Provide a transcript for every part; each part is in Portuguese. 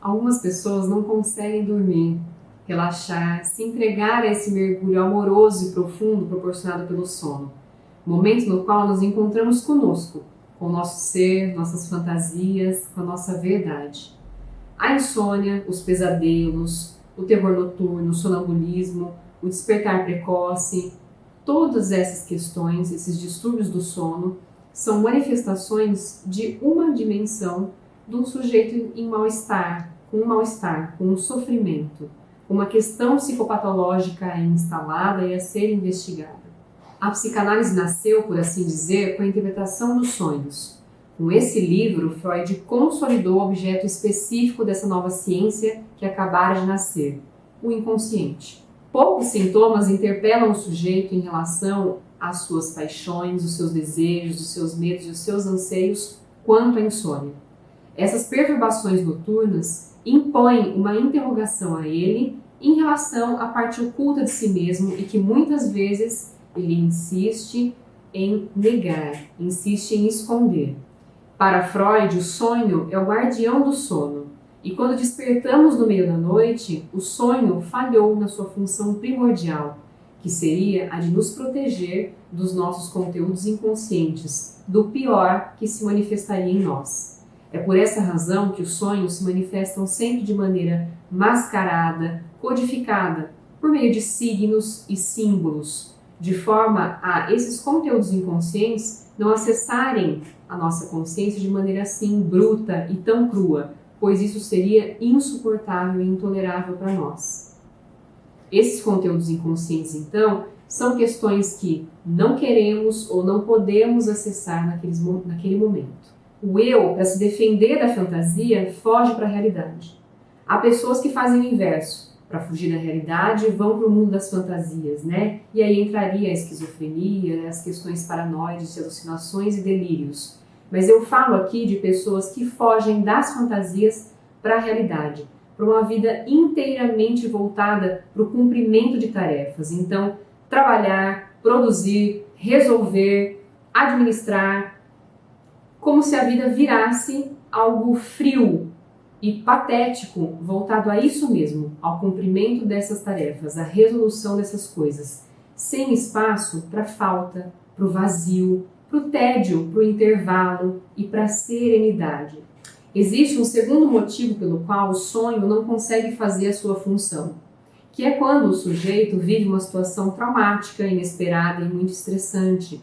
Algumas pessoas não conseguem dormir, relaxar, se entregar a esse mergulho amoroso e profundo proporcionado pelo sono. Momento no qual nos encontramos conosco, com o nosso ser, nossas fantasias, com a nossa verdade. A insônia, os pesadelos, o terror noturno, o sonambulismo, o despertar precoce, todas essas questões, esses distúrbios do sono, são manifestações de uma dimensão de um sujeito em mal-estar, com um sofrimento, uma questão psicopatológica instalada e a ser investigada. A psicanálise nasceu, por assim dizer, com a interpretação dos sonhos. Com esse livro, Freud consolidou o objeto específico dessa nova ciência que acabara de nascer, o inconsciente. Poucos sintomas interpelam o sujeito em relação às suas paixões, os seus desejos, os seus medos e os seus anseios quanto à insônia. Essas perturbações noturnas impõem uma interrogação a ele em relação à parte oculta de si mesmo e que muitas vezes ele insiste em negar, insiste em esconder. Para Freud, o sonho é o guardião do sono. E quando despertamos no meio da noite, o sonho falhou na sua função primordial, que seria a de nos proteger dos nossos conteúdos inconscientes, do pior que se manifestaria em nós. É por essa razão que os sonhos se manifestam sempre de maneira mascarada, codificada, por meio de signos e símbolos, de forma a esses conteúdos inconscientes não acessarem a nossa consciência de maneira assim bruta e tão crua, pois isso seria insuportável e intolerável para nós. Esses conteúdos inconscientes, então, são questões que não queremos ou não podemos acessar naquele momento. O eu, para se defender da fantasia, foge para a realidade. Há pessoas que fazem o inverso. Para fugir da realidade, vão para o mundo das fantasias, né? E aí entraria a esquizofrenia, as questões paranoides, alucinações e delírios. Mas eu falo aqui de pessoas que fogem das fantasias para a realidade, para uma vida inteiramente voltada para o cumprimento de tarefas. Então, trabalhar, produzir, resolver, administrar, como se a vida virasse algo frio e patético, voltado a isso mesmo, ao cumprimento dessas tarefas, à resolução dessas coisas, sem espaço para a falta, para o vazio, para o tédio, para o intervalo e para a serenidade. Existe um segundo motivo pelo qual o sonho não consegue fazer a sua função, que é quando o sujeito vive uma situação traumática, inesperada e muito estressante.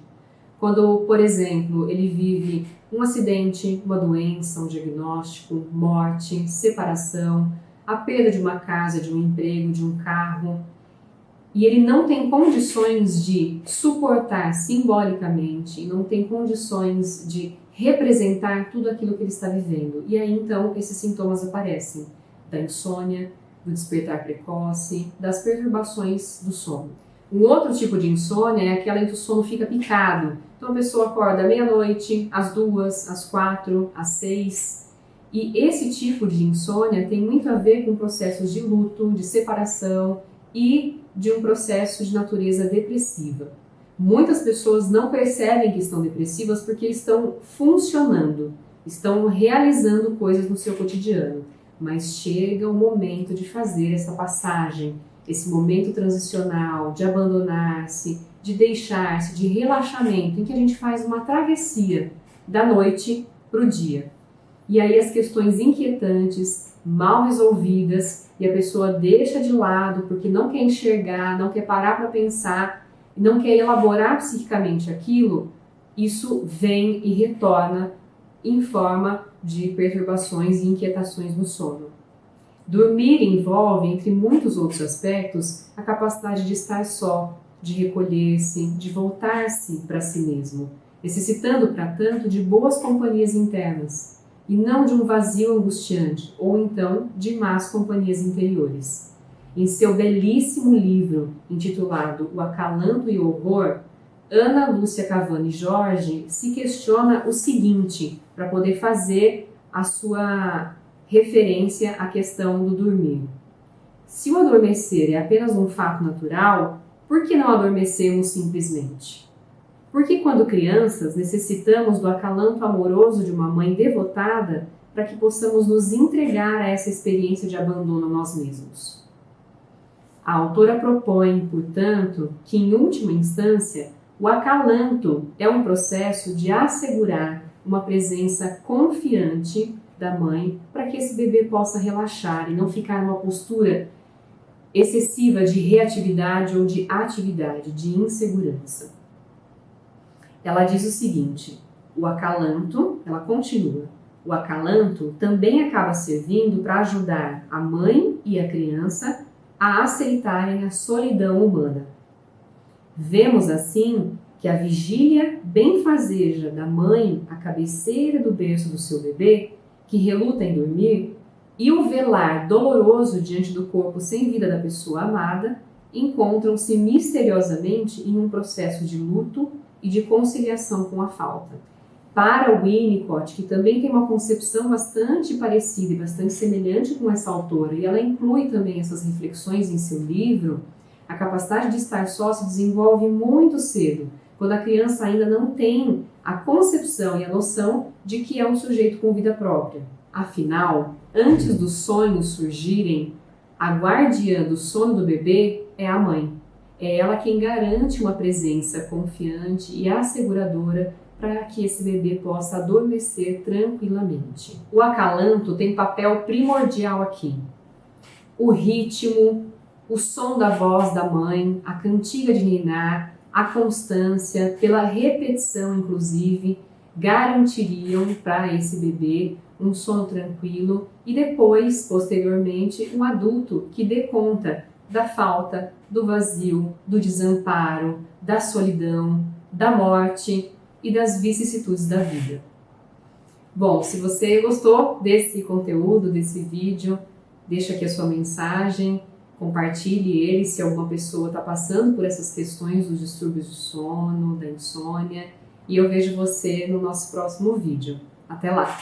Quando, por exemplo, ele vive um acidente, uma doença, um diagnóstico, morte, separação, a perda de uma casa, de um emprego, de um carro, e ele não tem condições de suportar simbolicamente, não tem condições de representar tudo aquilo que ele está vivendo. E aí então esses sintomas aparecem, da insônia, do despertar precoce, das perturbações do sono. Um outro tipo de insônia é aquela em que o sono fica picado. Então a pessoa acorda à meia-noite, às 2, às 4, às 6. E esse tipo de insônia tem muito a ver com processos de luto, de separação e de um processo de natureza depressiva. Muitas pessoas não percebem que estão depressivas porque estão funcionando, estão realizando coisas no seu cotidiano. Mas chega o momento de fazer essa passagem, esse momento transicional, de abandonar-se, de deixar-se, de relaxamento, em que a gente faz uma travessia da noite para o dia. E aí as questões inquietantes, mal resolvidas, e a pessoa deixa de lado porque não quer enxergar, não quer parar para pensar, não quer elaborar psiquicamente aquilo, isso vem e retorna em forma de perturbações e inquietações no sono. Dormir envolve, entre muitos outros aspectos, a capacidade de estar só, de recolher-se, de voltar-se para si mesmo, necessitando, para tanto, de boas companhias internas, e não de um vazio angustiante, ou então de más companhias interiores. Em seu belíssimo livro, intitulado O Acalanto e o Horror, Ana Lúcia Cavani Jorge se questiona o seguinte, para poder fazer a sua referência à questão do dormir. Se o adormecer é apenas um fato natural, por que não adormecemos simplesmente? Por que quando crianças necessitamos do acalanto amoroso de uma mãe devotada, para que possamos nos entregar a essa experiência de abandono a nós mesmos. A autora propõe, portanto, que em última instância, o acalanto é um processo de assegurar uma presença confiante da mãe para que esse bebê possa relaxar e não ficar numa postura excessiva de reatividade ou de atividade, de insegurança. Ela diz o seguinte: o acalanto, ela continua, o acalanto também acaba servindo para ajudar a mãe e a criança a aceitarem a solidão humana. Vemos assim que a vigília benfazeja da mãe à cabeceira do berço do seu bebê, que reluta em dormir, e o velar doloroso diante do corpo sem vida da pessoa amada encontram-se misteriosamente em um processo de luto e de conciliação com a falta. Para o Winnicott, que também tem uma concepção bastante parecida e bastante semelhante com essa autora, e ela inclui também essas reflexões em seu livro, a capacidade de estar só se desenvolve muito cedo, quando a criança ainda não tem a concepção e a noção de que é um sujeito com vida própria. Afinal, antes dos sonhos surgirem, a guardiã do sono do bebê é a mãe. É ela quem garante uma presença confiante e asseguradora para que esse bebê possa adormecer tranquilamente. O acalanto tem papel primordial aqui. O ritmo, o som da voz da mãe, a cantiga de ninar, a constância, pela repetição inclusive, garantiriam para esse bebê um sono tranquilo e depois, posteriormente, um adulto que dê conta da falta, do vazio, do desamparo, da solidão, da morte e das vicissitudes da vida. Bom, se você gostou desse conteúdo, desse vídeo, deixa aqui a sua mensagem, compartilhe ele se alguma pessoa está passando por essas questões dos distúrbios de sono, da insônia, e eu vejo você no nosso próximo vídeo. Até lá!